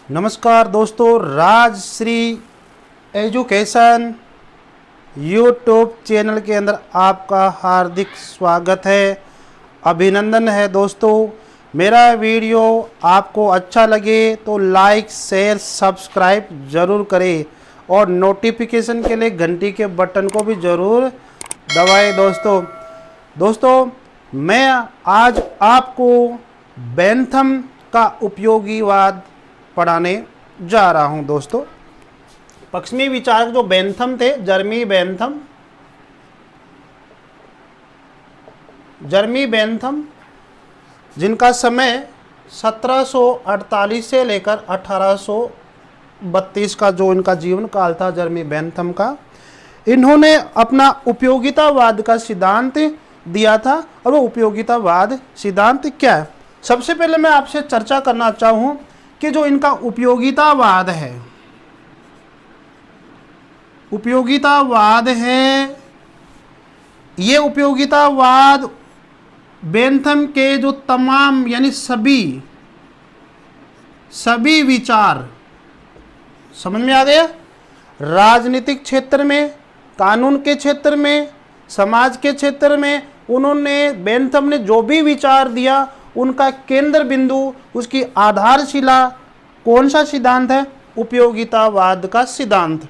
नमस्कार दोस्तों, Rajshree education YouTube channel के अंदर आपका हार्दिक स्वागत है, अभिनंदन है। दोस्तों, मेरा वीडियो आपको अच्छा लगे तो लाइक शेयर सब्सक्राइब ज़रूर करें और नोटिफिकेशन के लिए घंटी के बटन को भी ज़रूर दबाएं। दोस्तों मैं आज आपको बेंथम का उपयोगीवाद पढ़ाने जा रहा हूं। दोस्तों, पश्चिमी विचारक जो बेंथम थे, जर्मी बेंथम, जिनका समय 1748 से लेकर 1832 का जो इनका जीवन काल था, जर्मी बेंथम का, इन्होंने अपना उपयोगितावाद का सिद्धांत दिया था। और वो उपयोगितावाद सिद्धांत क्या है, सबसे पहले मैं आपसे चर्चा करना चाहूँ कि जो इनका उपयोगितावाद है, ये उपयोगितावाद बेंथम के जो तमाम यानी सभी विचार, समझ में आ गया, राजनीतिक क्षेत्र में, कानून के क्षेत्र में, समाज के क्षेत्र में, उन्होंने बेंथम ने जो भी विचार दिया उनका केंद्र बिंदु, उसकी आधारशिला कौन सा सिद्धांत है? उपयोगितावाद का सिद्धांत।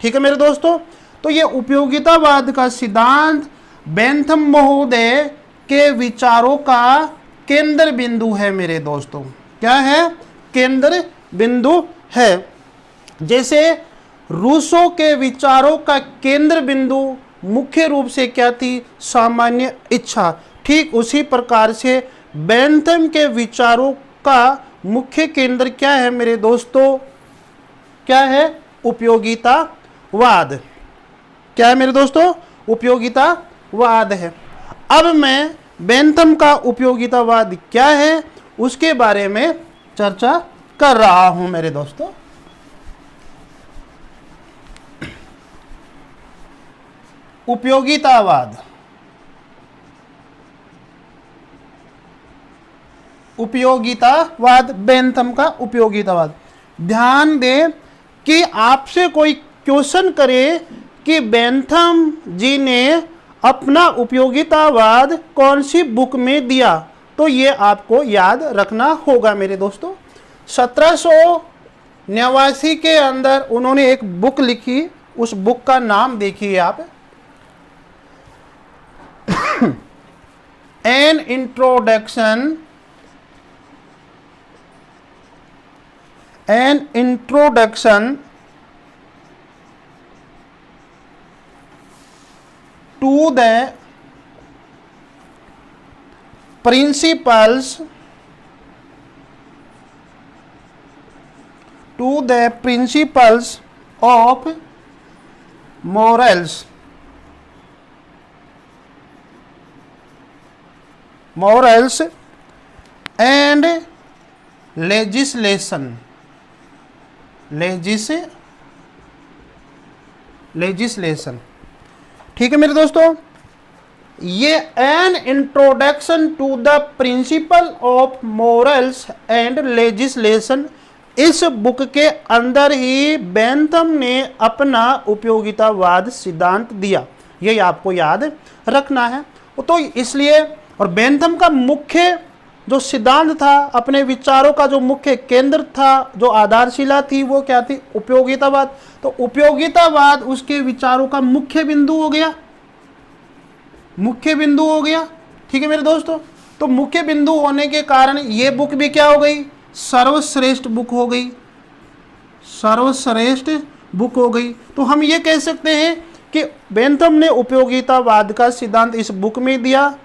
ठीक है मेरे दोस्तों, तो ये उपयोगितावाद का सिद्धांत बेंथम महोदय के विचारों का केंद्र बिंदु है मेरे दोस्तों। क्या है? केंद्र बिंदु है। जैसे रूसो के विचारों का केंद्र बिंदु मुख्य रूप से क्या थी? सामान्य इच्छा। ठीक उसी प्रकार से बेंथम के विचारों का मुख्य केंद्र क्या है मेरे दोस्तों? क्या है? उपयोगितावाद। क्या है मेरे दोस्तों? उपयोगितावाद है। अब मैं बेंथम का उपयोगितावाद क्या है उसके बारे में चर्चा कर रहा हूं मेरे दोस्तों। उपयोगितावाद, बेंथम का उपयोगितावाद। ध्यान दें कि आपसे कोई क्वेश्चन करे कि बेंथम जी ने अपना उपयोगितावाद कौन सी बुक में दिया, तो ये आपको याद रखना होगा मेरे दोस्तों। 1789 के अंदर उन्होंने एक बुक लिखी, उस बुक का नाम देखिए आप, an introduction to the principles of morals and legislation। ठीक है मेरे दोस्तों, ये an introduction to the principle of morals and legislation, इस बुक के अंदर ही बेंथम ने अपना उपयोगितावाद सिद्धांत दिया। ये आपको याद रखना है। तो इसलिए, और बेंथम का मुख्य जो सिद्धांत था, अपने विचारों का जो मुख्य केंद्र था, जो आधारशिला थी, वो क्या थी? उपयोगितावाद। तो उपयोगितावाद उसके विचारों का मुख्य बिंदु हो गया। ठीक है मेरे दोस्तों, तो मुख्य बिंदु होने के कारण ये बुक भी क्या हो गई? सर्वश्रेष्ठ बुक हो गई। तो हम ये कह सकते हैं कि बेंथम ने उपयोगितावाद का सिद्धांत इस बुक में दिया,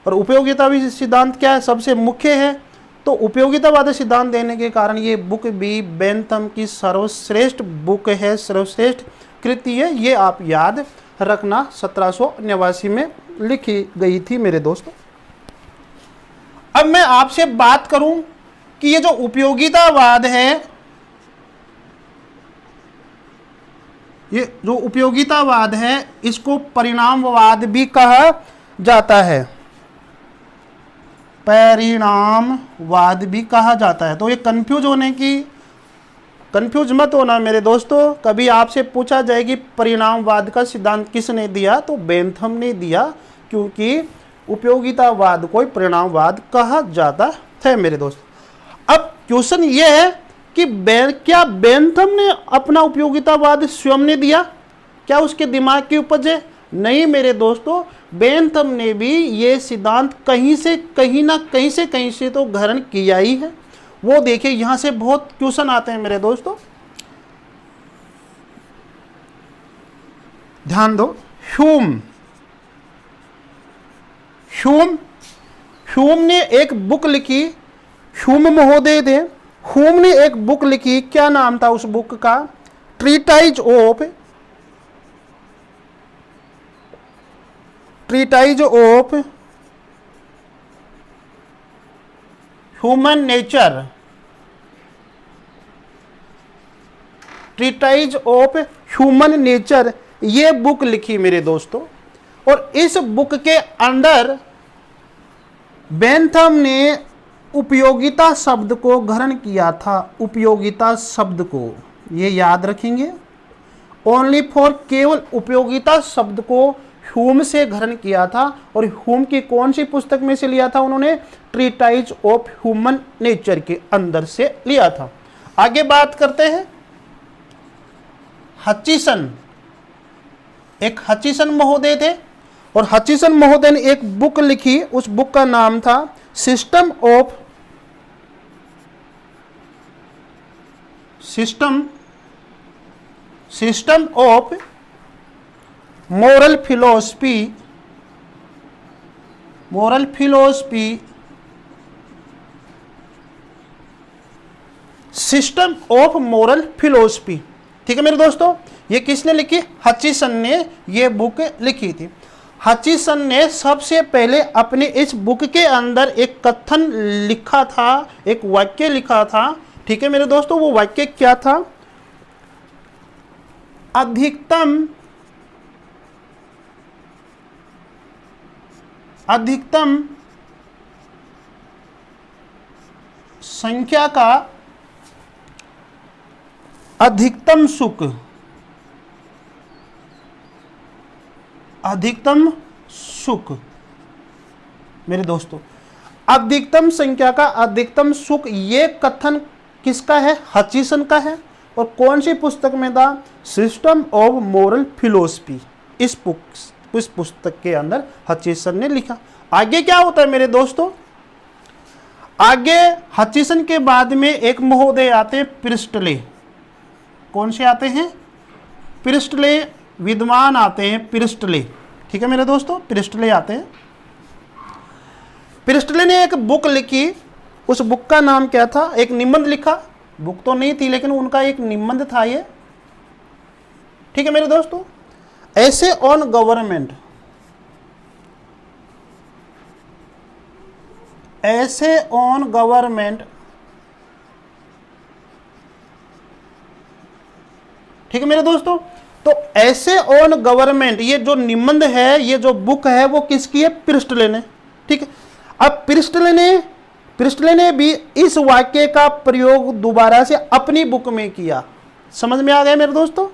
और उपयोगितावादी सिद्धांत क्या है? सबसे मुख्य है। तो उपयोगितावादी सिद्धांत देने के कारण ये बुक भी बेंथम की सर्वश्रेष्ठ बुक है, सर्वश्रेष्ठ कृति है। ये आप याद रखना, 1789 में लिखी गई थी मेरे दोस्तों। अब मैं आपसे बात करूं कि ये जो उपयोगितावाद है, इसको परिणामवाद भी कहा जाता है। परिणामवाद भी कहा जाता है। तो ये कंफ्यूज होने की कंफ्यूज मत होना मेरे दोस्तों, कभी आपसे पूछा जाए कि परिणामवाद का सिद्धांत किसने दिया, तो बेंथम ने दिया, क्योंकि उपयोगितावाद को परिणामवाद कहा जाता है मेरे दोस्त। अब क्वेश्चन ये है कि क्या बेंथम ने अपना उपयोगितावाद स्वयं ने दिया, क्या उसके दिमाग की उपज है? नहीं मेरे दोस्तों, बेंथम ने भी ये सिद्धांत कहीं से कहीं से तो ग्रहण किया ही है। वो देखिए यहां से बहुत क्वेश्चन आते हैं मेरे दोस्तों, ध्यान दो। ह्यूम ने एक बुक लिखी, ह्यूम महोदय थे, ह्यूम ने एक बुक लिखी, क्या नाम था उस बुक का? Treatise of human nature, treatise of human nature, ये बुक लिखी मेरे दोस्तों। और इस बुक के अंदर बेंथम ने उपयोगिता शब्द को ग्रहण किया था। उपयोगिता शब्द को ये याद रखेंगे, ओनली फॉर, केवल उपयोगिता शब्द को ह्यूम से ग्रहण किया था। और ह्यूम की कौन सी पुस्तक में से लिया था उन्होंने? ट्रीटाइज ऑफ ह्यूमन नेचर के अंदर से लिया था। आगे बात करते हैं हचिसन। एक हचिसन महोदय थे, और हचिसन महोदय ने एक बुक लिखी, उस बुक का नाम था system of moral philosophy, system of moral philosophy. ठीक है मेरे दोस्तों, ये किसने लिखी? हचिसन ने ये बुक लिखी थी। हचिसन ने सबसे पहले अपने इस बुक के अंदर एक कथन लिखा था, एक वाक्य लिखा था। ठीक है मेरे दोस्तों, वो वाक्य क्या था? अधिकतम संख्या का अधिकतम सुख, मेरे दोस्तों, अधिकतम संख्या का अधिकतम सुख, ये कथन किसका है? हचिसन का है। और कौन सी पुस्तक में था? System of moral philosophy. इस पुस्तक के अंदर हचिसन ने लिखा। आगे क्या होता है मेरे दोस्तों? आगे हचिसन के बाद में एक महोदय आते हैं, प्रिस्टले। कौन से आते हैं? प्रिस्टले, विद्वान आते हैं प्रिस्टले। ठीक है मेरे दोस्तों, प्रिस्टले आते हैं। प्रिस्टले ने एक बुक लिखी, उस बुक का नाम क्या था? एक निबंध लिखा, बुक तो नहीं थी लेकिन उनका एक निबंध था ये। ठीक है मेरे दोस्तों, ऐसे ऑन गवर्नमेंट, ऐसे ऑन गवर्नमेंट। ठीक है मेरे दोस्तों, तो ऐसे ऑन गवर्नमेंट, ये जो निबंध है, ये जो बुक है, वो किसकी है? प्रिस्टले ने। ठीक है, अब प्रिस्टले ने भी इस वाक्य का प्रयोग दोबारा से अपनी बुक में किया। समझ में आ गया मेरे दोस्तों?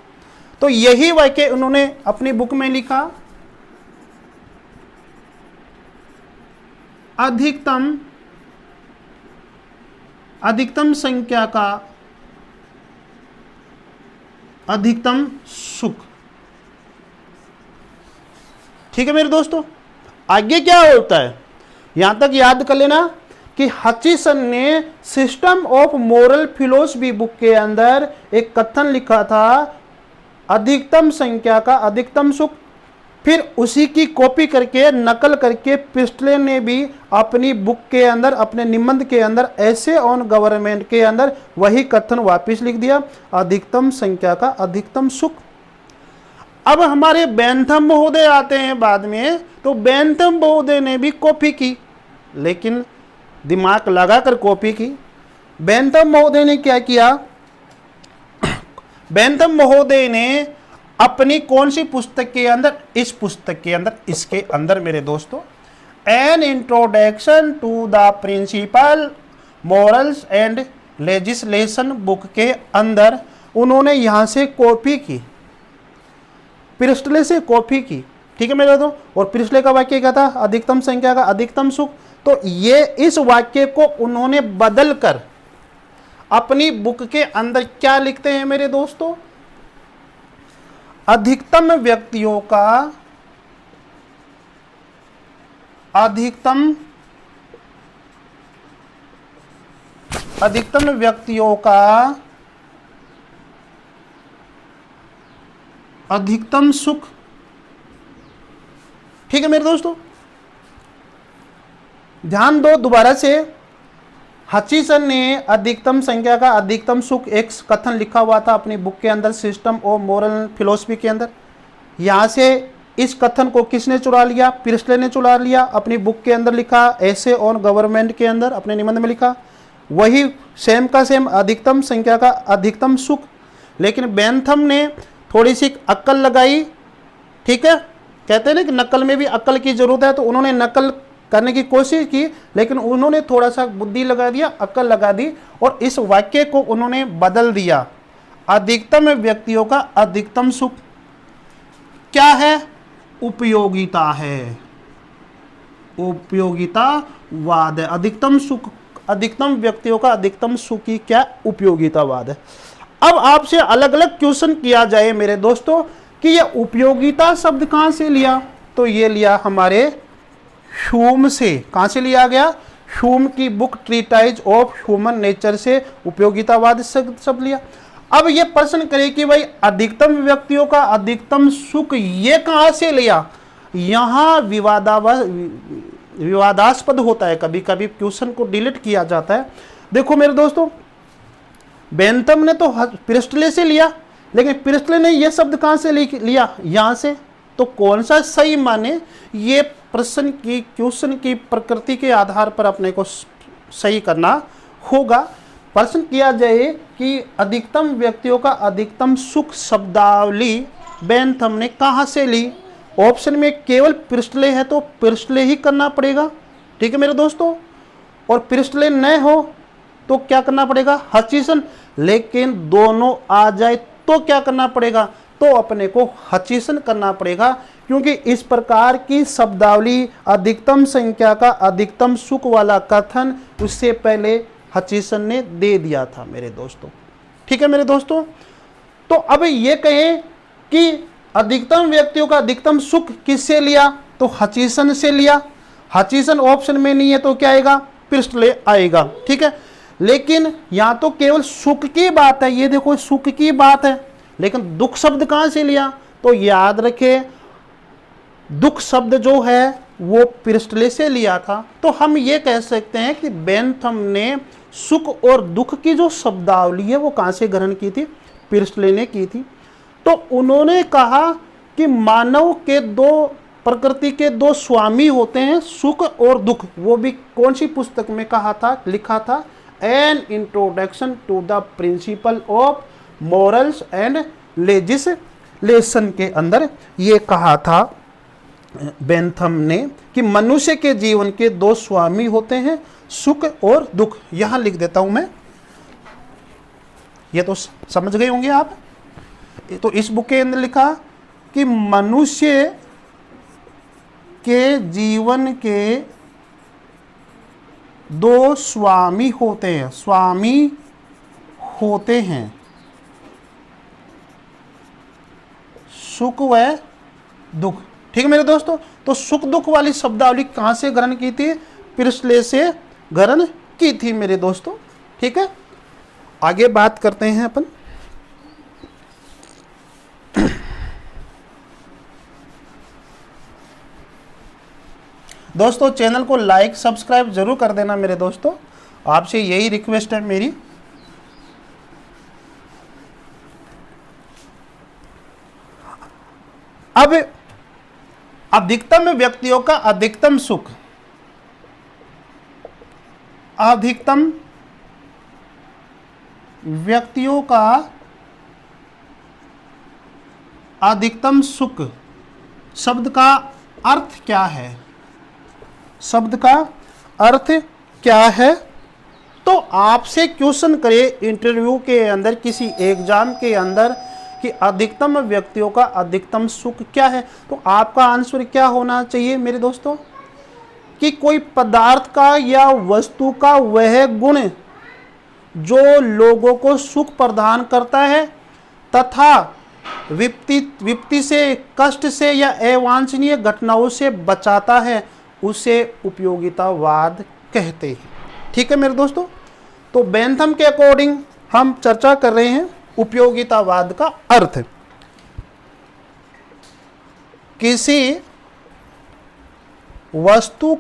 तो यही वाक्य उन्होंने अपनी बुक में लिखा, अधिकतम संख्या का अधिकतम सुख। ठीक है मेरे दोस्तों, आगे क्या होता है यहां तक याद कर लेना कि हचिसन ने system of moral philosophy book के अंदर एक कथन लिखा था, अधिकतम संख्या का अधिकतम सुख। फिर उसी की कॉपी करके, नकल करके प्रिस्टले ने भी अपनी बुक के अंदर, अपने निबंध के अंदर, ऐसे ऑन गवर्नमेंट के अंदर वही कथन वापस लिख दिया, अधिकतम संख्या का अधिकतम सुख। अब हमारे बेंथम महोदय आते हैं बाद में, तो बेंथम महोदय ने भी कॉपी की, लेकिन दिमाग लगाकर कॉपी की। बेंथम महोदय ने क्या किया? बेंथम महोदय ने अपनी कौन सी पुस्तक के अंदर? इस पुस्तक के अंदर, इसके अंदर मेरे दोस्तों, an introduction to the principle morals and legislation book के अंदर उन्होंने यहाँ से कॉपी की, प्रिस्टले से कॉपी की। ठीक है मेरे दोस्तों। और प्रिस्टले का वाक्य क्या था? अधिकतम संख्या का अधिकतम सुख। तो ये इस वाक्य को उन्होंने बदल कर अपनी बुक के अंदर क्या लिखते हैं मेरे दोस्तों? अधिकतम व्यक्तियों का अधिकतम व्यक्तियों का अधिकतम सुख। ठीक है मेरे दोस्तों, ध्यान दो दोबारा से। हचिसन ने अधिकतम संख्या का अधिकतम सुख एक कथन लिखा हुआ था अपनी बुक के अंदर, सिस्टम ऑफ मोरल फिलोसफी के अंदर। यहां से इस कथन को किसने चुरा लिया? प्रिस्टले ने चुरा लिया, अपनी बुक के अंदर लिखा, ऐसे ऑन गवर्नमेंट के अंदर अपने निबंध में लिखा। वही सेम का सेम अधिकतम संख्या का अधिकतम सुख, लेकिन बेंथम ने थोड़ी सी अक्ल लगाई। ठीक है, कहते हैं ना कि नकल में भी अक्ल की जरूरत है, तो उन्होंने नकल करने की कोशिश की, लेकिन उन्होंने थोड़ा सा बुद्धि लगा दिया, अक्ल लगा दी, और इस वाक्य को उन्होंने बदल दिया। अधिकतम व्यक्तियों का अधिकतम सुख क्या है? उपयोगिता है, उपयोगितावाद है। अधिकतम सुख, अधिकतम व्यक्तियों का अधिकतम सुख की क्या? उपयोगितावाद है। अब आपसे अलग अलग क्वेश्चन किया जाए मेरे दोस्तों कि ये उपयोगिता शब्द कहां से लिया? तो ये लिया हमारे ह्यूम से। कहां से लिया गया? ह्यूम की book treatise of human nature से उपयोगितावाद शब्द लिया। अब ये प्रश्न करे कि भाई अधिकतम व्यक्तियों का अधिकतम सुख ये कहां से लिया? यहां विवादास्पद होता है, कभी कभी क्वेश्चन को डिलीट किया जाता है। देखो मेरे दोस्तों, बेंथम ने तो प्रिस्टले से लिया, लेकिन प्रिस्टले ने यह शब्द कहां से लिया? यहां से। तो कौन सा सही माने? ये प्रश्न की क्वेश्चन की प्रकृति के आधार पर अपने को सही करना होगा। प्रश्न किया जाए कि अधिकतम व्यक्तियों का अधिकतम सुख शब्दावली बेंथम ने कहां से ली? ऑप्शन में केवल प्रिस्टले है तो प्रिस्टले ही करना पड़ेगा। ठीक है मेरे दोस्तों। और प्रिस्टले न हो तो क्या करना पड़ेगा? हचिसन। लेकिन दोनों आ जाए तो क्या करना पड़ेगा? तो अपने को हचिसन करना पड़ेगा, क्योंकि इस प्रकार की शब्दावली अधिकतम संख्या का अधिकतम सुख वाला कथन उससे पहले हचिसन ने दे दिया था मेरे दोस्तों। ठीक है मेरे दोस्तों। तो अब ये कहें कि अधिकतम व्यक्तियों का अधिकतम सुख किससे लिया? तो हचिसन से लिया। हचिसन ऑप्शन में नहीं है तो क्या आएगा? प्रिस्टले आएगा। ठीक है, लेकिन यहां तो केवल सुख की बात है, ये देखो सुख की बात है, लेकिन दुख शब्द कहां से लिया? तो याद रखे दुख शब्द जो है वो प्रिस्टले से लिया था। तो हम ये कह सकते हैं कि बेंथम ने सुख और दुख की जो शब्दावली है वो कहां से ग्रहण की थी? प्रिस्टले ने की थी। तो उन्होंने कहा कि मानव के दो, प्रकृति के दो स्वामी होते हैं, सुख और दुख। वो भी कौन सी पुस्तक में कहा था, लिखा था? An introduction to the principle of morals and legislation के अंदर ये कहा था बेंथम ने कि मनुष्य के जीवन के दो स्वामी होते हैं, सुख और दुख। यहां लिख देता हूं मैं, ये तो समझ गए होंगे आप। तो इस बुक के अंदर लिखा कि मनुष्य के जीवन के दो स्वामी होते हैं, स्वामी होते हैं, सुख व दुख। ठीक है मेरे दोस्तों। तो सुख दुख वाली शब्दावली कहां से ग्रहण की थी? प्रिस्टले से ग्रहण की थी मेरे दोस्तों। ठीक है, आगे बात करते हैं अपन। दोस्तों चैनल को लाइक सब्सक्राइब जरूर कर देना मेरे दोस्तों, आपसे यही रिक्वेस्ट है मेरी। अब अधिकतम व्यक्तियों का अधिकतम सुख, अधिकतम व्यक्तियों का अधिकतम सुख शब्द का अर्थ क्या है? शब्द का अर्थ क्या है? तो आपसे क्वेश्चन करे इंटरव्यू के अंदर, किसी एग्जाम के अंदर, कि अधिकतम व्यक्तियों का अधिकतम सुख क्या है, तो आपका आंसर क्या होना चाहिए मेरे दोस्तों? कि कोई पदार्थ का या वस्तु का वह गुण जो लोगों को सुख प्रदान करता है तथा विपत्ति से, कष्ट से या अवांछनीय घटनाओं से बचाता है, उसे उपयोगितावाद कहते हैं। ठीक है मेरे दोस्तों, तो बेंथम के अकॉर्डिंग हम चर्चा कर रहे हैं उपयोगितावाद का अर्थ। किसी वस्तु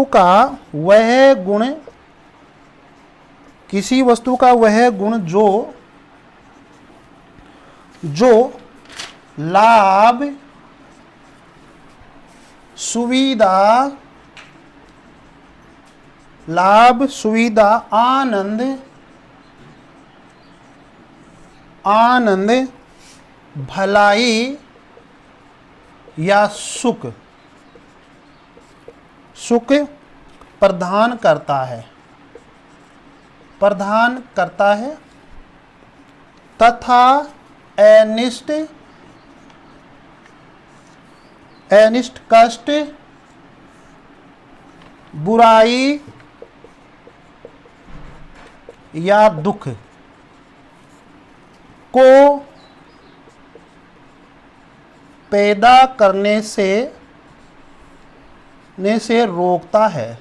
का वह गुण जो लाभ, सुविधा, आनंद, भलाई या सुख प्रदान करता है तथा अनिष्ट, कष्ट, बुराई या दुख को पैदा करने से रोकता है।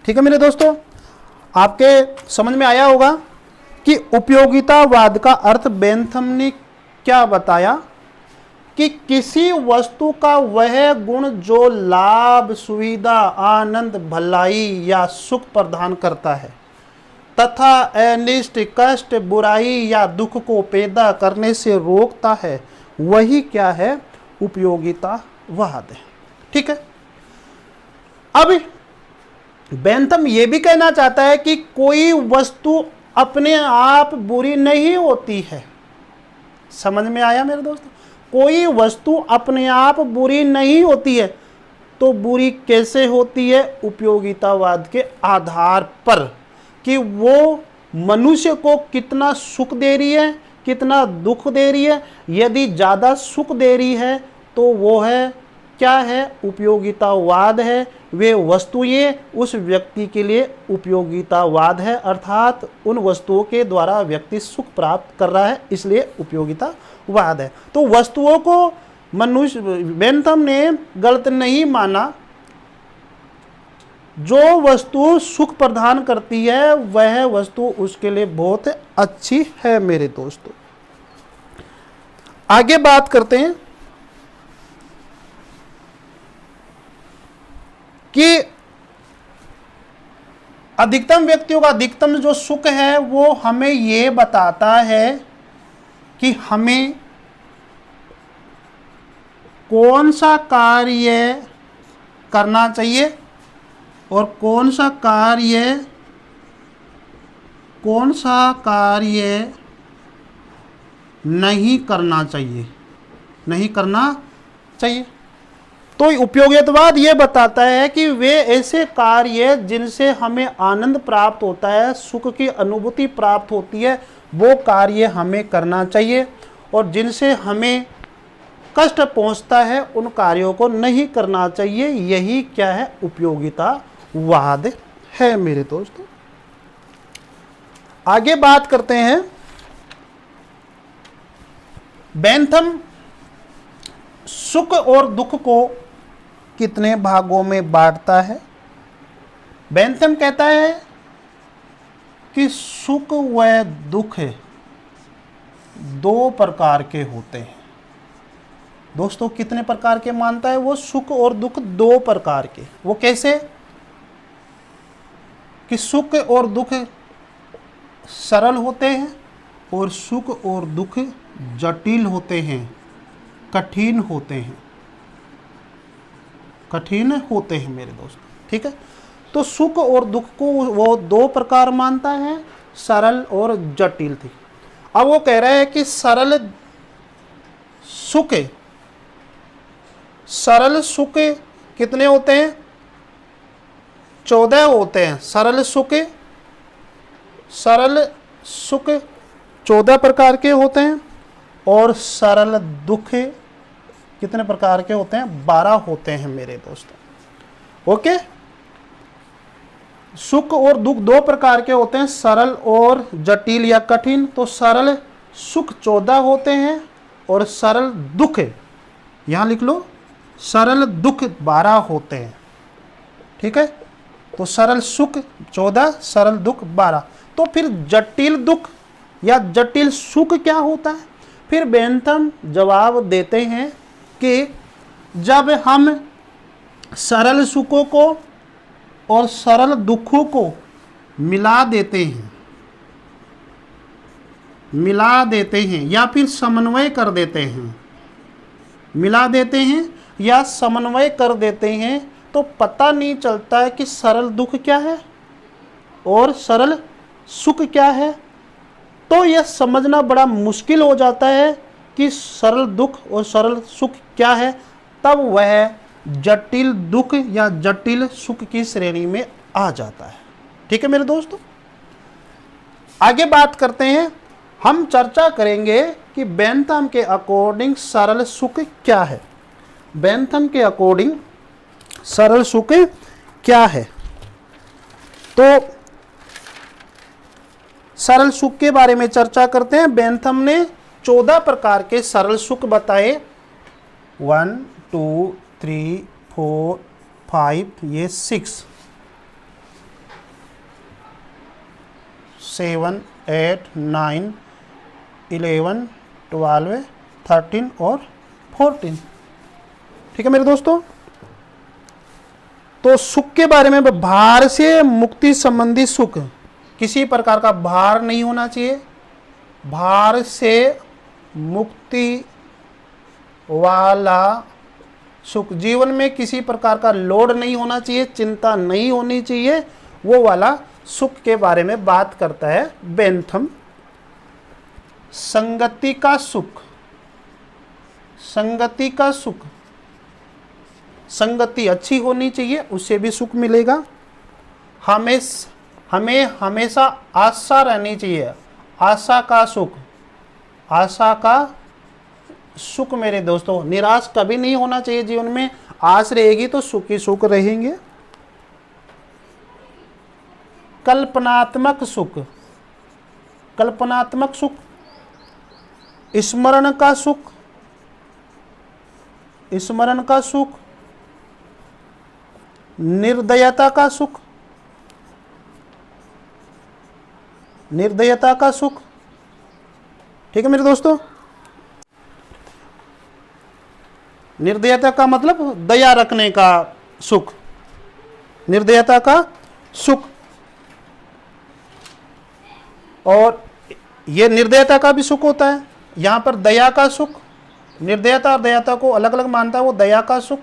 ठीक है मेरे दोस्तों, आपके समझ में आया होगा कि उपयोगितावाद का अर्थ बेंथम ने क्या बताया कि किसी वस्तु का वह गुण जो लाभ, सुविधा, आनंद, भलाई या सुख प्रदान करता है तथा अनिष्ट, कष्ट, बुराई या दुख को पैदा करने से रोकता है, वही क्या है? उपयोगितावाद है। ठीक है, अब बेंथम ये भी कहना चाहता है कि कोई वस्तु अपने आप बुरी नहीं होती है। समझ में आया मेरे दोस्तों? कोई वस्तु अपने आप बुरी नहीं होती है, तो बुरी कैसे होती है? उपयोगितावाद के आधार पर, कि वो मनुष्य को कितना सुख दे रही है, कितना दुख दे रही है। यदि ज़्यादा सुख दे रही है तो वो है क्या है? उपयोगितावाद है। वे वस्तुएं उस व्यक्ति के लिए उपयोगितावाद है, अर्थात उन वस्तुओं के द्वारा व्यक्ति सुख प्राप्त कर रहा है, इसलिए उपयोगितावाद है। तो वस्तुओं को मनुष्य, बेंथम ने गलत नहीं माना। जो वस्तु सुख प्रदान करती है वह वस्तु उसके लिए बहुत अच्छी है मेरे दोस्तों। आगे बात करते हैं कि अधिकतम व्यक्तियों का अधिकतम जो सुख है वो हमें ये बताता है कि हमें कौन सा कार्य करना चाहिए और कौन सा कार्य नहीं करना चाहिए। तो उपयोगितावाद ये बताता है कि वे ऐसे कार्य जिनसे हमें आनंद प्राप्त होता है, सुख की अनुभूति प्राप्त होती है, वो कार्य हमें करना चाहिए, और जिनसे हमें कष्ट पहुंचता है उन कार्यों को नहीं करना चाहिए। यही क्या है? उपयोगितावाद है मेरे दोस्तों। आगे बात करते हैं, बेंथम सुख और दुख को कितने भागों में बांटता है? बेंथम कहता है कि सुख व दुख दो प्रकार के होते हैं। दोस्तों कितने प्रकार के मानता है वो? सुख और दुख दो प्रकार के। वो कैसे? कि सुख और दुख सरल होते हैं और सुख और दुख जटिल होते हैं, कठिन होते हैं मेरे दोस्त। ठीक है, तो सुख और दुख को वो दो प्रकार मानता है, सरल और जटिल थी। अब वो कह रहा है कि सरल सुख कितने होते हैं? 14 होते हैं। सरल सुख, सरल सुख 14 प्रकार के होते हैं और सरल दुख कितने प्रकार के होते हैं? 12 होते हैं मेरे दोस्तों। ओके, सुख और दुख 2 प्रकार के होते हैं, सरल और जटिल या कठिन। तो सरल सुख 14 होते हैं और सरल दुख, यहां लिख लो, सरल दुख 12 होते हैं। ठीक है, तो सरल सुख 14, सरल दुख 12। तो फिर जटिल दुख या जटिल सुख क्या होता है? फिर बेंथम जवाब देते हैं कि जब हम सरल सुखों को और सरल दुखों को मिला देते हैं, मिला देते हैं या फिर समन्वय कर देते हैं, मिला देते हैं या समन्वय कर देते हैं, तो पता नहीं चलता है कि सरल दुख क्या है और सरल सुख क्या है। तो यह समझना बड़ा मुश्किल हो जाता है कि सरल दुख और सरल सुख क्या है, तब वह जटिल दुख या जटिल सुख की श्रेणी में आ जाता है। ठीक है मेरे दोस्तों, आगे बात करते हैं। हम चर्चा करेंगे कि बेंथम के अकॉर्डिंग सरल सुख क्या है। बेंथम के अकॉर्डिंग सरल सुख क्या है? तो सरल सुख के बारे में चर्चा करते हैं। बेंथम ने 14 प्रकार के सरल सुख बताए। 1 2 3 4 5, ये 6 7 8 9 11 12 13 और 14। ठीक है मेरे दोस्तों, तो सुख के बारे में, भार से मुक्ति संबंधी सुख, किसी प्रकार का भार नहीं होना चाहिए। भार से मुक्ति वाला सुख, जीवन में किसी प्रकार का लोड नहीं होना चाहिए, चिंता नहीं होनी चाहिए, वो वाला सुख के बारे में बात करता है बेंथम। संगति का सुख, संगति का सुख, संगति अच्छी होनी चाहिए, उससे भी सुख मिलेगा। हमें हमेशा आशा रहनी चाहिए, आशा का सुख, आशा का सुख मेरे दोस्तों। निराश कभी नहीं होना चाहिए जीवन में, आस रहेगी तो सुख ही सुख रहेंगे। कल्पनात्मक सुख, कल्पनात्मक सुख, स्मरण का सुख, स्मरण का सुख, निर्दयता का सुख, निर्दयता का सुख। ठीक है मेरे दोस्तों, निर्दयता का मतलब दया रखने का सुख, निर्दयता का सुख। और ये निर्दयता का भी सुख होता है। यहां पर दया का सुख, निर्दयता और दयाता को अलग अलग मानता है वो दया का सुख।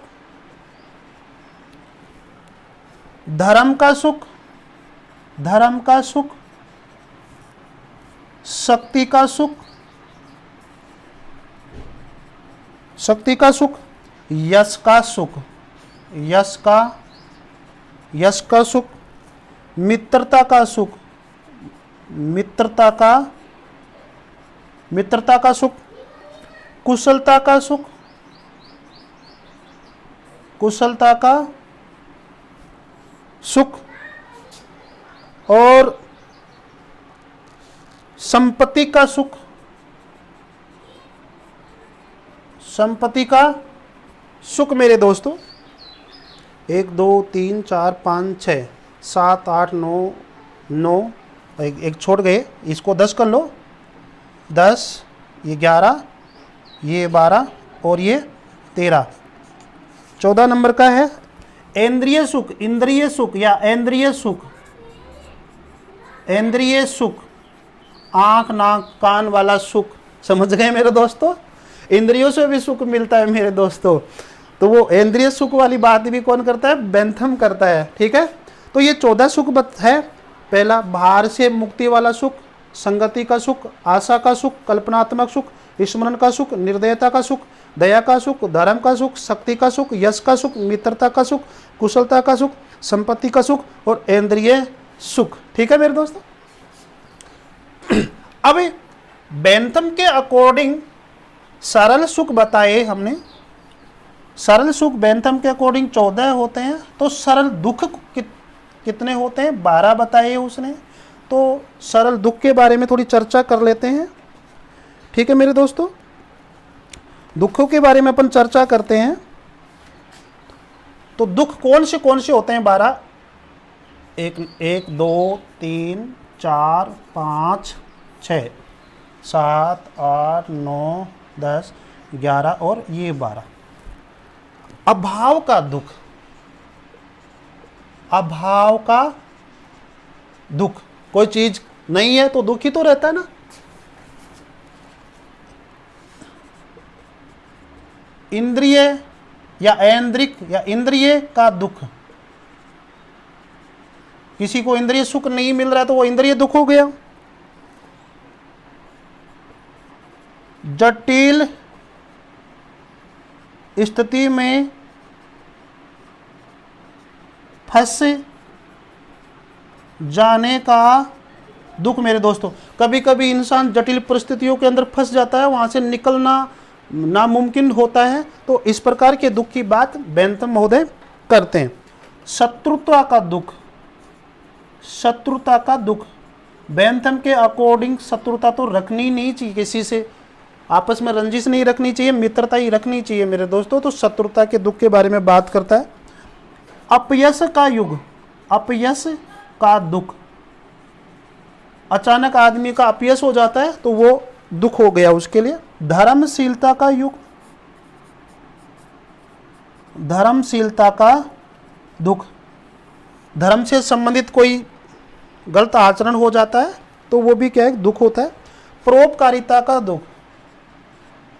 धर्म का सुख, धर्म का सुख, शक्ति का सुख, शक्ति का सुख, यश का सुख, यश का सुख, मित्रता का सुख, मित्रता का सुख, कुशलता का सुख, कुशलता का सुख, और संपत्ति का सुख, संपत्ति का सुख मेरे दोस्तों। 1 2 3 4 5 6 7 8 9 9, एक छोड़ गए, इसको 10 कर लो। 10, ये 11, ये 12 और ये 13। 14 नंबर का है इंद्रिय सुख, इंद्रिय सुख या इंद्रिय सुख, इंद्रिय सुख, आंख नाक कान वाला सुख। समझ गए मेरे दोस्तों, इंद्रियों से भी सुख मिलता है मेरे दोस्तों। तो वो इंद्रिय सुख वाली बात भी कौन करता है? बेंथम करता है। ठीक है, तो ये 14 सुख है। पहला भार से मुक्ति वाला सुख, संगति का सुख, आशा का सुख, कल्पनात्मक सुख, स्मरण का सुख, निर्दयता का सुख, दया का सुख, धर्म का सुख, शक्ति का सुख, यश का सुख, मित्रता का सुख, कुशलता का सुख, संपत्ति का सुख और इंद्रिय सुख। ठीक है मेरे दोस्तों। अब बेंथम के अकॉर्डिंग सरल सुख बताए हमने। सरल सुख बेंथम के अकॉर्डिंग 14 होते हैं। तो सरल दुख कितने होते हैं? 12 बताए उसने। तो सरल दुख के बारे में थोड़ी चर्चा कर लेते हैं। ठीक है मेरे दोस्तों, दुखों के बारे में अपन चर्चा करते हैं। तो दुख कौन से होते हैं? 12। 1 2 3 4 5 6 7 8 9 10 11 और ये 12। अभाव का दुख, अभाव का दुख। कोई चीज नहीं है तो दुख ही तो रहता है ना। इंद्रिय या ऐन्द्रिक या इंद्रिय का दुख, किसी को इंद्रिय सुख नहीं मिल रहा है तो वो इंद्रिय दुख हो गया। जटिल स्थिति में फंस जाने का दुख मेरे दोस्तों। कभी कभी इंसान जटिल परिस्थितियों के अंदर फंस जाता है, वहां से निकलना नामुमकिन होता है। तो इस प्रकार के दुख की बात बेंथम महोदय करते हैं। शत्रुता का दुख, शत्रुता का दुख बेंथम के अकॉर्डिंग शत्रुता तो रखनी नहीं चाहिए, किसी से आपस में रंजिश नहीं रखनी चाहिए, मित्रता ही रखनी चाहिए मेरे दोस्तों। तो शत्रुता के दुख के बारे में बात करता है। अपयश का युग, अपयश का दुख, अचानक आदमी का अपयश हो जाता है तो वो दुख हो गया उसके लिए। धर्मशीलता का युग, धर्मशीलता का दुख, धर्म से संबंधित कोई गलत आचरण हो जाता है तो वो भी क्या है? दुख होता है। परोपकारिता का दुख,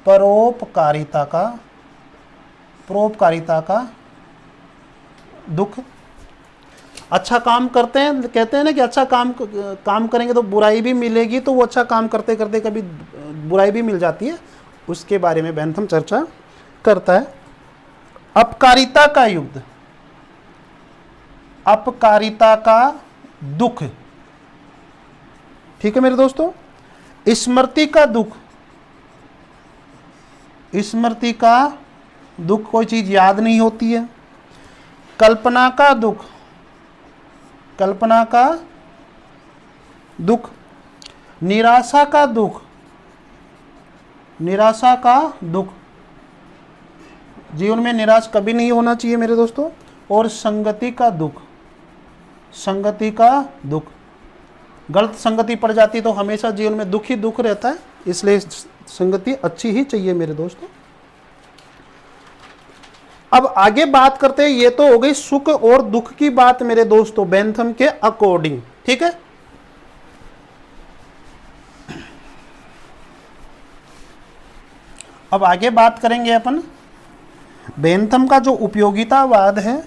परोपकारिता का, परोपकारिता का दुख। अच्छा काम करते हैं, कहते हैं ना कि अच्छा काम करेंगे तो बुराई भी मिलेगी, तो वो अच्छा काम करते करते कभी बुराई भी मिल जाती है, उसके बारे में बेंथम चर्चा करता है। अपकारिता का युद्ध, अपकारिता का दुख। ठीक है मेरे दोस्तों। स्मृति का दुख, स्मृति का दुख, कोई चीज याद नहीं होती है। कल्पना का दुख, कल्पना का दुख। निराशा का दुख, निराशा का दुख, जीवन में निराश कभी नहीं होना चाहिए मेरे दोस्तों। और संगति का दुख, संगति का दुख, गलत संगति पड़ जाती तो हमेशा जीवन में दुख ही दुख रहता है, इसलिए संगति अच्छी ही चाहिए मेरे दोस्तों। अब आगे बात करते हैं, ये तो हो गई सुख और दुख की बात मेरे दोस्तों बेंथम के अकॉर्डिंग। ठीक है, अब आगे बात करेंगे अपन बेंथम का जो उपयोगितावाद है।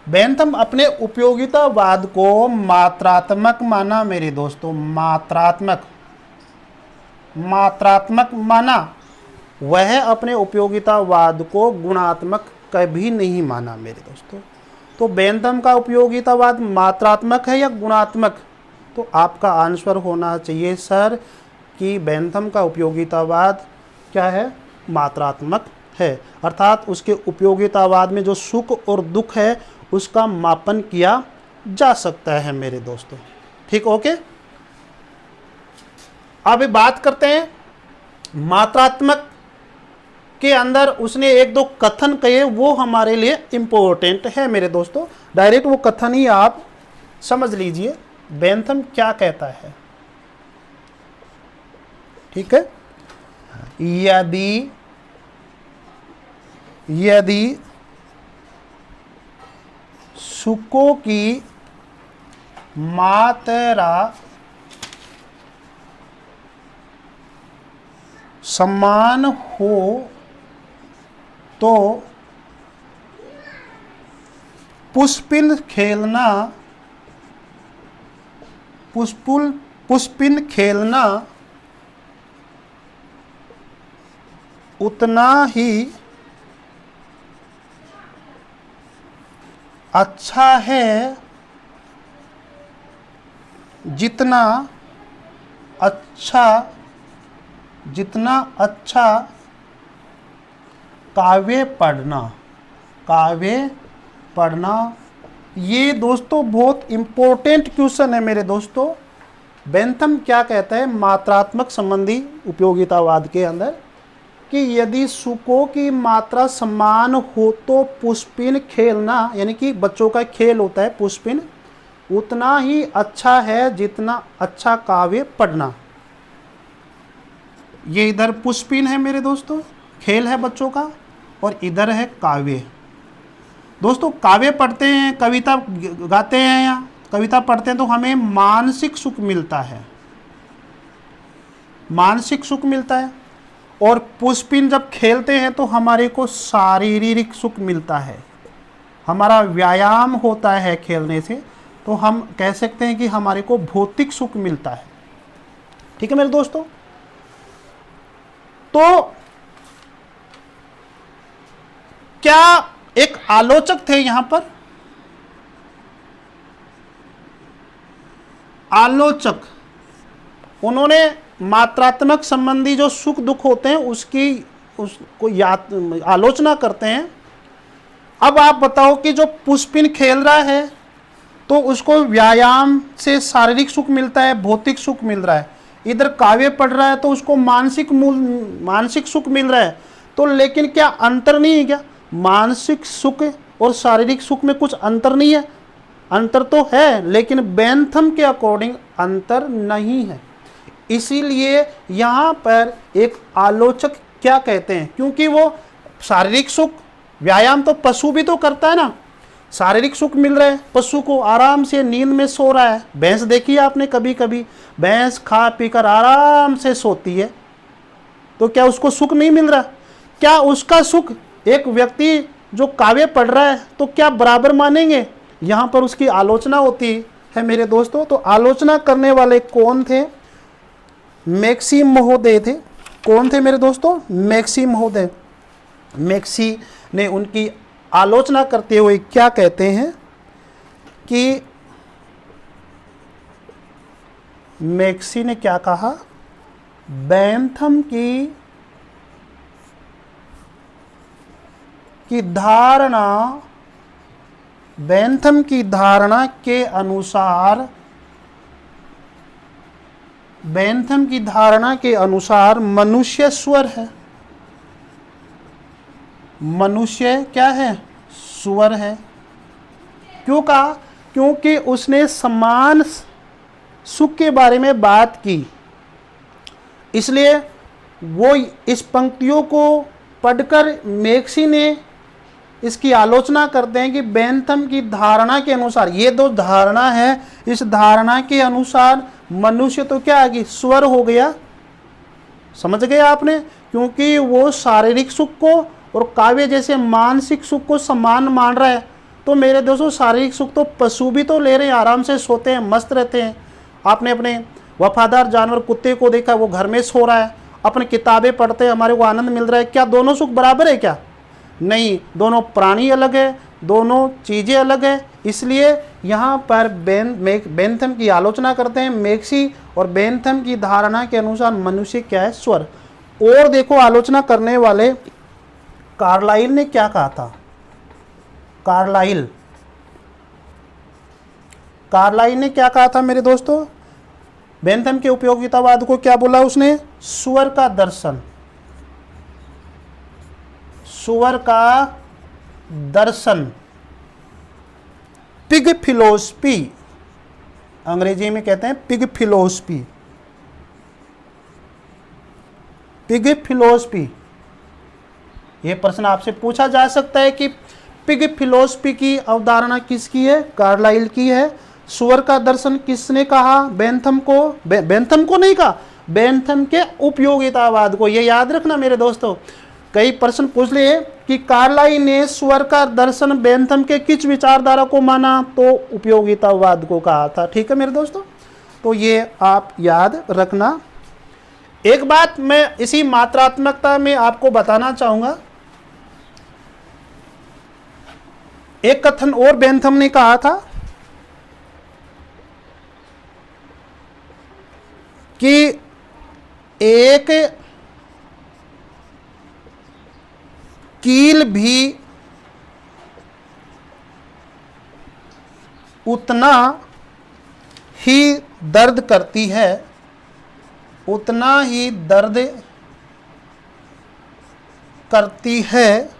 बेंथम अपने उपयोगितावाद को मात्रात्मक माना मेरे दोस्तों, मात्रात्मक, मात्रात्मक माना। वह अपने उपयोगितावाद को गुणात्मक कभी नहीं माना मेरे दोस्तों। तो बेंथम का उपयोगितावाद मात्रात्मक है या गुणात्मक? तो आपका आंसर होना चाहिए सर कि बेंथम का उपयोगितावाद क्या है? मात्रात्मक है, अर्थात उसके उपयोगितावाद में जो सुख और दुख है उसका मापन किया जा सकता है मेरे दोस्तों। ठीक, ओके। अब बात करते हैं मात्रात्मक के अंदर उसने एक दो कथन कहे, वो हमारे लिए इंपॉर्टेंट है मेरे दोस्तों। डायरेक्ट वो कथन ही आप समझ लीजिए बेंथम क्या कहता है। ठीक है, यदि सुखों की मात्रा समान हो तो पुष्पिन खेलना उतना ही अच्छा है जितना अच्छा काव्य पढ़ना। ये दोस्तों बहुत इंपॉर्टेंट क्वेश्चन है मेरे दोस्तों। बेंथम क्या कहता है मात्रात्मक संबंधी उपयोगितावाद के अंदर कि यदि सुकों की मात्रा समान हो तो पुष्पिन खेलना, यानी कि बच्चों का खेल होता है पुष्पिन, उतना ही अच्छा है जितना अच्छा काव्य पढ़ना। ये इधर पुष्पिन है मेरे दोस्तों, खेल है बच्चों का, और इधर है काव्य। दोस्तों काव्य पढ़ते हैं, कविता गाते हैं या कविता पढ़ते हैं तो हमें मानसिक सुख मिलता है, मानसिक सुख मिलता है। और पुष्पिन जब खेलते हैं तो हमारे को शारीरिक सुख मिलता है, हमारा व्यायाम होता है खेलने से, तो हम कह सकते हैं कि हमारे को भौतिक सुख मिलता है। ठीक है मेरे दोस्तों। तो क्या एक आलोचक थे यहां पर, आलोचक, उन्होंने मात्रात्मक संबंधी जो सुख दुख होते हैं उसको आलोचना करते हैं। अब आप बताओ कि जो पुष्पिन खेल रहा है तो उसको व्यायाम से शारीरिक सुख मिलता है, भौतिक सुख मिल रहा है। इधर काव्य पढ़ रहा है तो उसको मानसिक सुख मिल रहा है। तो लेकिन क्या अंतर नहीं है क्या? मानसिक सुख और शारीरिक सुख में कुछ अंतर नहीं है? अंतर तो है, लेकिन बेंथम के अकॉर्डिंग अंतर नहीं है। इसीलिए यहाँ पर एक आलोचक क्या कहते हैं, क्योंकि वो शारीरिक सुख, व्यायाम तो पशु भी तो करता है ना, शारीरिक सुख मिल रहा है पशु को, आराम से नींद में सो रहा है। भैंस देखी है आपने कभी कभी, भैंस खा पीकर आराम से सोती है, तो क्या उसको सुख नहीं मिल रहा? क्या उसका सुख एक व्यक्ति जो काव्य पढ़ रहा है तो क्या बराबर मानेंगे? यहाँ पर उसकी आलोचना होती है मेरे दोस्तों। तो आलोचना करने वाले कौन थे? मैक्सी महोदय थे। कौन थे मेरे दोस्तों? मैक्सी महोदय। मैक्सी ने उनकी आलोचना करते हुए क्या कहते हैं कि मैक्सी ने क्या कहा, बेंथम की धारणा, बेंथम की धारणा के अनुसार, बेंथम की धारणा के अनुसार मनुष्य स्वर है। मनुष्य क्या है? स्वर है। क्यों कहा? क्योंकि उसने समान सुख के बारे में बात की, इसलिए वो इस पंक्तियों को पढ़कर मैक्सी ने इसकी आलोचना करते हैं कि बेंथम की धारणा के अनुसार, ये दो धारणा है, इस धारणा के अनुसार मनुष्य तो क्या आ गई? स्वर हो गया। समझ गए आपने? क्योंकि वो शारीरिक सुख को और काव्य जैसे मानसिक सुख को समान मान रहा है। तो मेरे दोस्तों शारीरिक सुख तो पशु भी तो ले रहे हैं, आराम से सोते हैं, मस्त रहते हैं। आपने अपने वफादार जानवर कुत्ते को देखा, वो घर में सो रहा है, अपने किताबें पढ़ते हैं, हमारे को आनंद मिल रहा है। क्या दोनों सुख बराबर है क्या? नहीं, दोनों प्राणी अलग है, दोनों चीज़ें अलग है। इसलिए यहाँ पर बेंथम की आलोचना करते हैं मैक्सी, और बेंथम की धारणा के अनुसार मनुष्य क्या है? स्वर। और देखो आलोचना करने वाले कार्लाइल ने क्या कहा था। कार्लाइल ने क्या कहा था मेरे दोस्तों? बेंथम के उपयोगितावाद को क्या बोला उसने? सुअर का दर्शन, सुअर का दर्शन, पिग फिलोसफी, अंग्रेजी में कहते हैं पिग फिलोसफी, पिग फिलोसफी। यह प्रश्न आपसे पूछा जा सकता है कि पिग फिलोसफी की अवधारणा किसकी है? कार्लाइल की है। सुअर का दर्शन किसने कहा? बेंथम को। बेंथम को नहीं कहा, बेंथम के उपयोगितावाद को। यह याद रखना मेरे दोस्तों, कई प्रश्न पूछ लिए कि कार्लाइल ने सुअर का दर्शन बेंथम के किस विचारधारा को माना? तो उपयोगितावाद को कहा था। ठीक है मेरे दोस्तों, तो ये आप याद रखना। एक बात मैं इसी मात्रात्मकता में आपको बताना चाहूंगा, एक कथन और बेंथम ने कहा था कि एक कील भी उतना ही दर्द करती है, उतना ही दर्द करती है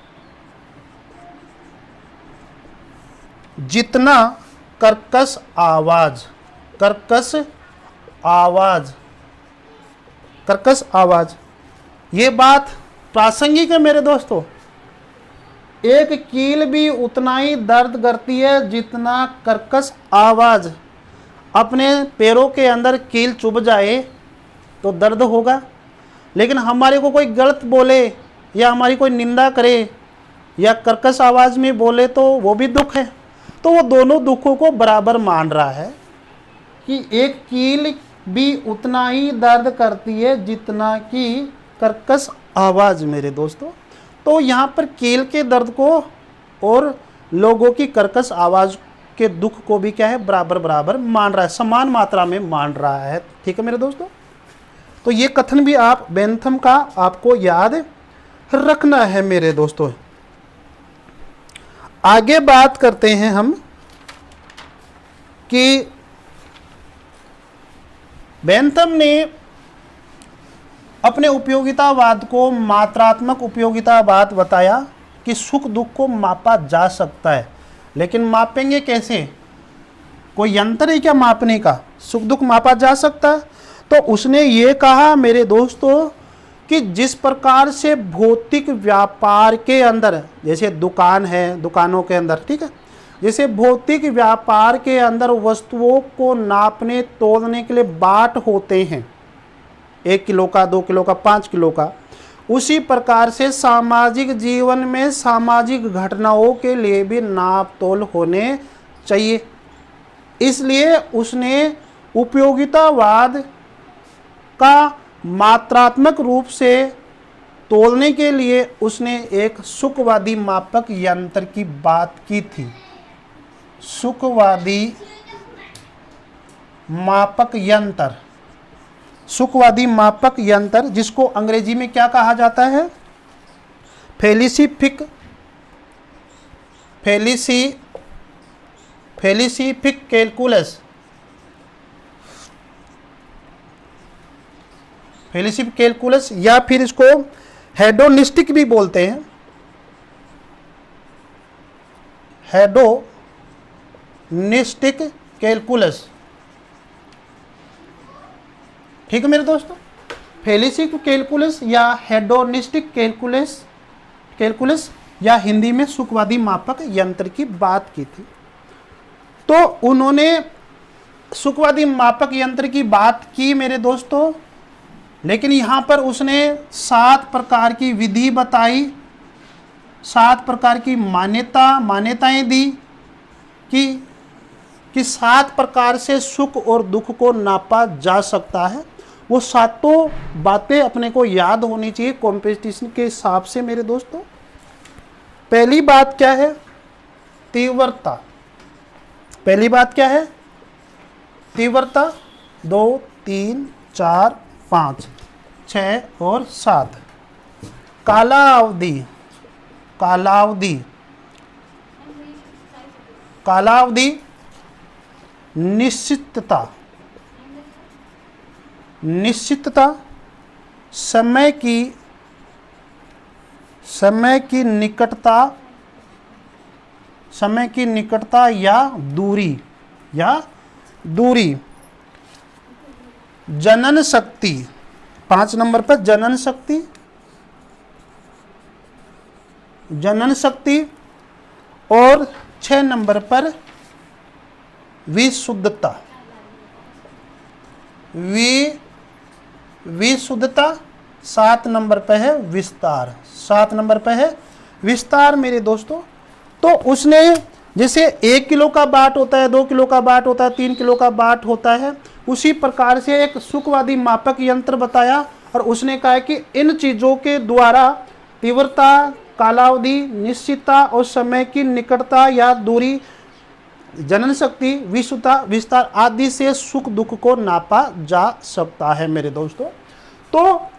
जितना कर्कश आवाज, कर्कश आवाज, कर्कश आवाज। ये बात प्रासंगिक है मेरे दोस्तों। एक कील भी उतना ही दर्द करती है जितना कर्कश आवाज। अपने पैरों के अंदर कील चुभ जाए तो दर्द होगा, लेकिन हमारे को कोई गलत बोले या हमारी कोई निंदा करे या कर्कश आवाज में बोले तो वो भी दुख है। तो वो दोनों दुखों को बराबर मान रहा है कि एक कील भी उतना ही दर्द करती है जितना कि कर्कश आवाज मेरे दोस्तों। तो यहाँ पर कील के दर्द को और लोगों की कर्कश आवाज के दुख को भी क्या है, बराबर बराबर मान रहा है, समान मात्रा में मान रहा है। ठीक है मेरे दोस्तों, तो ये कथन भी आप बेंथम का आपको याद रखना है मेरे दोस्तों। आगे बात करते हैं हम कि बेंथम ने अपने उपयोगितावाद को मात्रात्मक उपयोगितावाद बताया कि सुख दुख को मापा जा सकता है, लेकिन मापेंगे कैसे? कोई यंत्र है क्या मापने का? सुख दुख मापा जा सकता है। तो उसने ये कहा मेरे दोस्तों कि जिस प्रकार से भौतिक व्यापार के अंदर, जैसे दुकान है, दुकानों के अंदर, ठीक है, जैसे भौतिक व्यापार के अंदर वस्तुओं को नापने तोलने के लिए बाट होते हैं, 1 किलो का, 2 किलो का, 5 किलो का, उसी प्रकार से सामाजिक जीवन में सामाजिक घटनाओं के लिए भी नाप तोल होने चाहिए। इसलिए उसने उपयोगितावाद का मात्रात्मक रूप से तोलने के लिए उसने एक सुखवादी मापक यंत्र की बात की थी। सुखवादी मापक यंत्र, सुखवादी मापक यंत्र, जिसको अंग्रेजी में क्या कहा जाता है? फेलिसिफिक कैलकुलस, फेलिसिफिक कैलकुलस, या फिर इसको हेडोनिस्टिक भी बोलते हैं, हेडोनिस्टिक कैलकुलस। ठीक है मेरे दोस्तों, फेलिसिफिक कैलकुलस या हेडोनिस्टिक कैलकुलस या हिंदी में सुखवादी मापक यंत्र की बात की थी। तो उन्होंने सुखवादी मापक यंत्र की बात की मेरे दोस्तों, लेकिन यहाँ पर उसने 7 प्रकार की विधि बताई, 7 प्रकार की मान्यताएं दी कि 7 प्रकार से सुख और दुख को नापा जा सकता है। वो 7 बातें अपने को याद होनी चाहिए कंपटीशन के हिसाब से मेरे दोस्तों। पहली बात क्या है? तीव्रता। पहली बात क्या है? तीव्रता। 2, 3, 4, 5, 6 और 7। कालावधि, कालावधि, कालावधि। निश्चितता, निश्चितता। समय की निकटता, समय की निकटता या दूरी, जनन शक्ति। 5 नंबर पर जनन शक्ति, जनन शक्ति। और 6 नंबर पर विशुद्धता, विशुद्धता। 7 नंबर पर है विस्तार, 7 नंबर पर है विस्तार मेरे दोस्तों। तो उसने जैसे 1 किलो का बाट होता है, 2 किलो का बाट होता है, 3 किलो का बाट होता है, उसी प्रकार से एक सुखवादी मापक यंत्र बताया और उसने कहा कि इन चीज़ों के द्वारा तीव्रता, कालावधि, निश्चितता और समय की निकटता या दूरी, जनन शक्ति, विश्वता, विस्तार आदि से सुख दुख को नापा जा सकता है मेरे दोस्तों। तो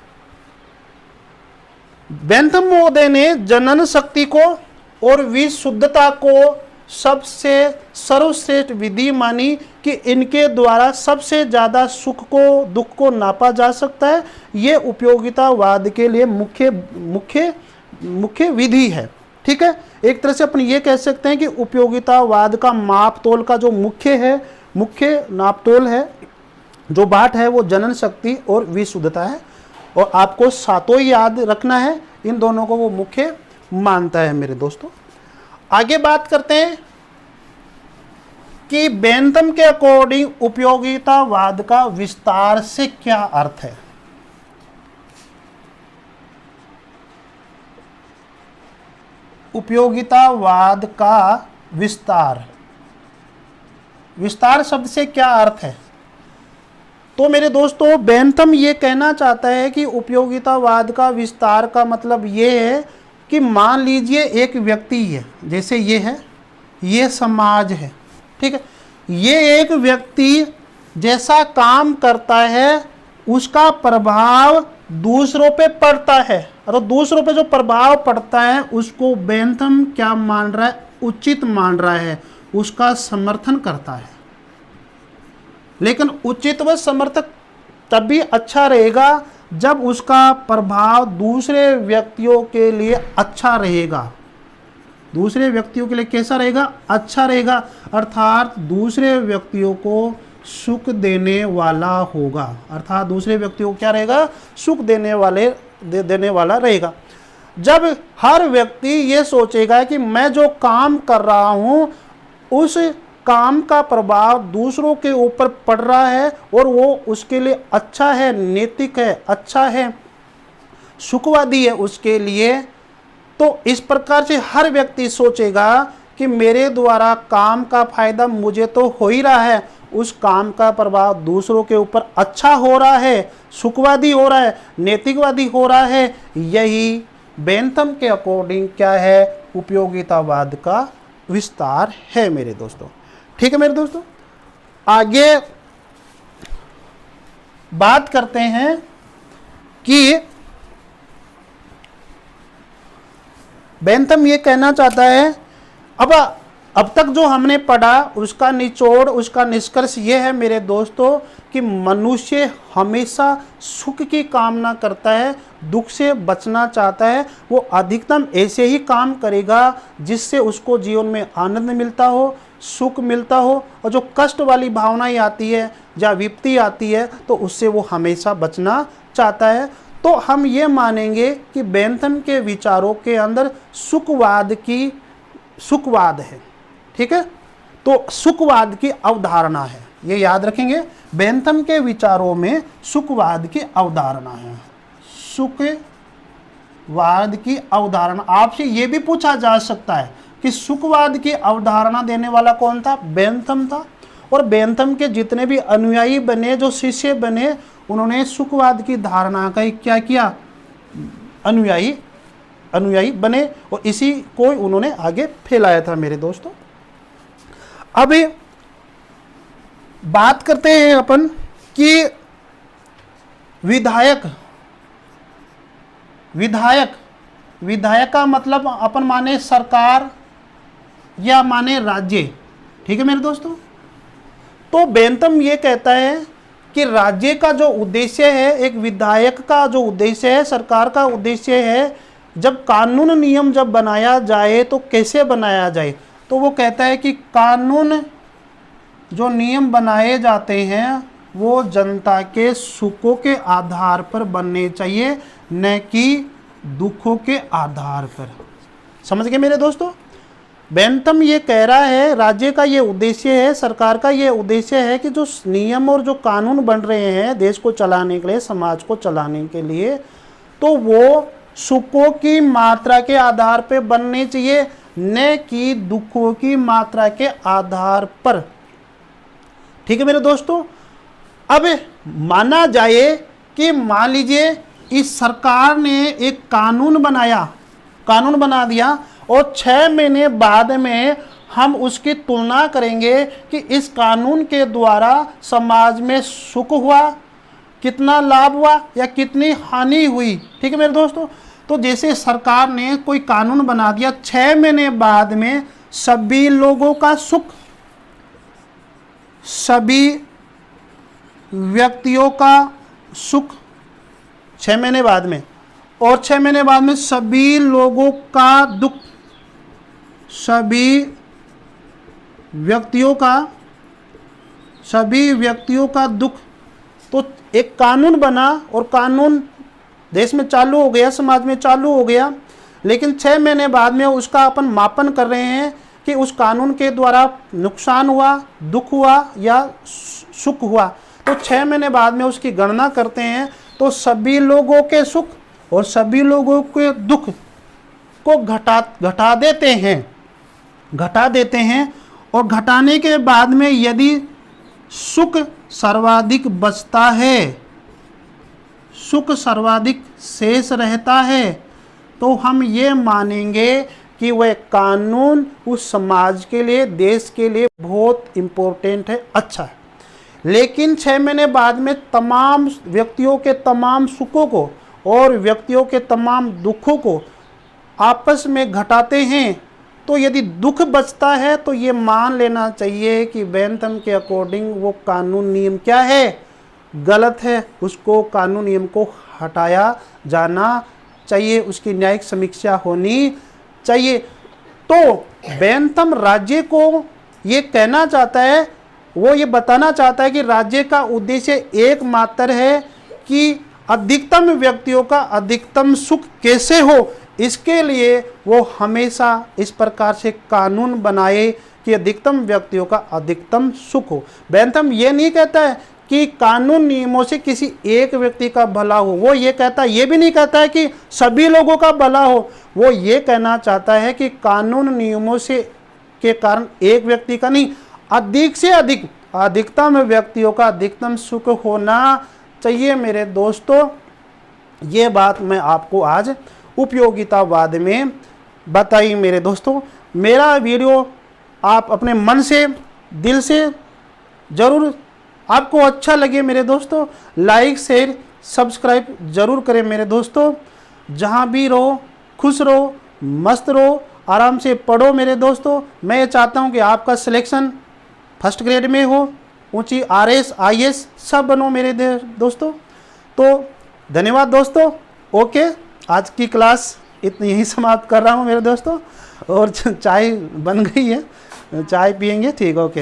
बेंथम महोदय ने जनन शक्ति को और विशुद्धता को सबसे सर्वश्रेष्ठ विधि मानी कि इनके द्वारा सबसे ज़्यादा सुख को दुख को नापा जा सकता है। ये उपयोगितावाद के लिए मुख्य विधि है। ठीक है, एक तरह से अपन ये कह सकते हैं कि उपयोगितावाद का मापतोल का जो मुख्य नापतोल है, जो बाट है, वो जनन शक्ति और विशुद्धता है। और आपको सातों ही याद रखना है, इन दोनों को वो मुख्य मानता है मेरे दोस्तों। आगे बात करते हैं कि बेंथम के अकॉर्डिंग उपयोगितावाद का विस्तार से क्या अर्थ है। उपयोगितावाद का विस्तार शब्द से क्या अर्थ है? तो मेरे दोस्तों, बेंथम ये कहना चाहता है कि उपयोगितावाद का विस्तार का मतलब ये है कि मान लीजिए एक व्यक्ति है, जैसे ये है, ये समाज है, ठीक है, ये एक व्यक्ति जैसा काम करता है उसका प्रभाव दूसरों पे पड़ता है, और दूसरों पे जो प्रभाव पड़ता है उसको बेंथम क्या मान रहा है? उचित मान रहा है, उसका समर्थन करता है। लेकिन उचित व समर्थक तभी अच्छा रहेगा जब उसका प्रभाव दूसरे व्यक्तियों के लिए अच्छा रहेगा। दूसरे व्यक्तियों के लिए कैसा रहेगा? अच्छा रहेगा, अर्थात दूसरे व्यक्तियों को सुख देने वाला होगा। अर्थात दूसरे व्यक्तियों को क्या रहेगा? सुख देने वाला रहेगा। जब हर व्यक्ति ये सोचेगा कि मैं जो काम कर रहा हूँ उस काम का प्रभाव दूसरों के ऊपर पड़ रहा है और वो उसके लिए अच्छा है, नैतिक है, अच्छा है, सुखवादी है उसके लिए, तो इस प्रकार से हर व्यक्ति सोचेगा कि मेरे द्वारा काम का फायदा मुझे तो हो ही रहा है, उस काम का प्रभाव दूसरों के ऊपर अच्छा हो रहा है, सुखवादी हो रहा है, नैतिकवादी हो रहा है। यही बेंथम के अकॉर्डिंग क्या है? उपयोगितावाद का विस्तार है मेरे दोस्तों। ठीक है मेरे दोस्तों, आगे बात करते हैं कि बेंथम ये कहना चाहता है, अब तक जो हमने पढ़ा उसका निचोड़, उसका निष्कर्ष ये है मेरे दोस्तों कि मनुष्य हमेशा सुख की कामना करता है, दुख से बचना चाहता है। वो अधिकतम ऐसे ही काम करेगा जिससे उसको जीवन में आनंद मिलता हो, सुख मिलता हो, और जो कष्ट वाली भावनाएं आती है या विपत्ति आती है तो उससे वो हमेशा बचना चाहता है। तो हम ये मानेंगे कि बेंथम के विचारों के अंदर सुखवाद है। ठीक है, तो सुखवाद की अवधारणा है, ये याद रखेंगे। बेंथम के विचारों में सुखवाद की अवधारणा है। सुखवाद की अवधारणा, आपसे ये भी पूछा जा सकता है कि सुखवाद की अवधारणा देने वाला कौन था? बेंथम था। और बेंथम के जितने भी अनुयायी बने, जो शिष्य बने, उन्होंने सुखवाद की धारणा का क्या किया? अनुयायी बने और इसी को उन्होंने आगे फैलाया था मेरे दोस्तों। अब बात करते हैं अपन कि विधायक का मतलब अपन माने सरकार या माने राज्य। ठीक है मेरे दोस्तों, तो बेंथम ये कहता है कि राज्य का जो उद्देश्य है, एक विधायक का जो उद्देश्य है, सरकार का उद्देश्य है, जब कानून नियम जब बनाया जाए तो कैसे बनाया जाए? तो वो कहता है कि कानून जो नियम बनाए जाते हैं वो जनता के सुखों के आधार पर बनने चाहिए, न कि दुखों के आधार पर। समझ गए मेरे दोस्तों? बेंथम ये कह रहा है राज्य का ये उद्देश्य है, सरकार का ये उद्देश्य है कि जो नियम और जो कानून बन रहे हैं देश को चलाने के लिए, समाज को चलाने के लिए, तो वो सुखों की मात्रा के आधार पर बनने चाहिए, न कि दुखों की मात्रा के आधार पर। ठीक है मेरे दोस्तों, अब माना जाए कि मान लीजिए इस सरकार ने एक कानून बना दिया और 6 महीने बाद में हम उसकी तुलना करेंगे कि इस कानून के द्वारा समाज में सुख हुआ, कितना लाभ हुआ या कितनी हानि हुई। ठीक है मेरे दोस्तों, तो जैसे सरकार ने कोई कानून बना दिया, 6 महीने बाद में सभी लोगों का सुख, सभी व्यक्तियों का सुख 6 महीने बाद में, और 6 महीने बाद में सभी लोगों का दुख, सभी व्यक्तियों का दुख। तो एक कानून बना और कानून देश में चालू हो गया, समाज में चालू हो गया, लेकिन 6 महीने बाद में उसका अपन मापन कर रहे हैं कि उस कानून के द्वारा नुकसान हुआ, दुख हुआ या सुख हुआ। तो 6 महीने बाद में उसकी गणना करते हैं, तो सभी लोगों के सुख और सभी लोगों के दुख को घटा देते हैं और घटाने के बाद में यदि सुख सर्वाधिक बचता है, सुख सर्वाधिक शेष रहता है, तो हम ये मानेंगे कि वह कानून उस समाज के लिए, देश के लिए बहुत इम्पोर्टेंट है, अच्छा है। लेकिन 6 महीने बाद में तमाम व्यक्तियों के तमाम सुखों को और व्यक्तियों के तमाम दुखों को आपस में घटाते हैं, तो यदि दुख बचता है तो ये मान लेना चाहिए कि बेंथम के अकॉर्डिंग वो कानून नियम क्या है, गलत है, उसको कानून नियम को हटाया जाना चाहिए, उसकी न्यायिक समीक्षा होनी चाहिए। तो बेंथम राज्य को ये कहना चाहता है, वो ये बताना चाहता है कि राज्य का उद्देश्य एकमात्र है कि अधिकतम व्यक्तियों का अधिकतम सुख कैसे हो, इसके लिए वो हमेशा इस प्रकार से कानून बनाए कि अधिकतम व्यक्तियों का अधिकतम सुख हो। बेंथम ये नहीं कहता है कि कानून नियमों से किसी एक व्यक्ति का भला हो, वो ये कहता है, ये भी नहीं कहता है कि सभी लोगों का भला हो, वो ये कहना चाहता है कि कानून नियमों से के कारण एक व्यक्ति का नहीं, अधिक से अधिक अधिकतम व्यक्तियों का अधिकतम सुख होना चाहिए। मेरे दोस्तों, ये बात मैं आपको आज उपयोगितावाद में बताई। मेरे दोस्तों, मेरा वीडियो आप अपने मन से, दिल से ज़रूर आपको अच्छा लगे मेरे दोस्तों, लाइक शेयर सब्सक्राइब ज़रूर करें मेरे दोस्तों। जहाँ भी रहो खुश रहो, मस्त रहो, आराम से पढ़ो मेरे दोस्तों। मैं ये चाहता हूँ कि आपका सिलेक्शन फर्स्ट ग्रेड में हो, ऊंची RS IS सब बनो मेरे दोस्तों। तो धन्यवाद दोस्तों। ओके, आज की क्लास यहीं समाप्त कर रहा हूँ मेरे दोस्तों, और चाय बन गई है, चाय पियेंगे, ठीक, ओके।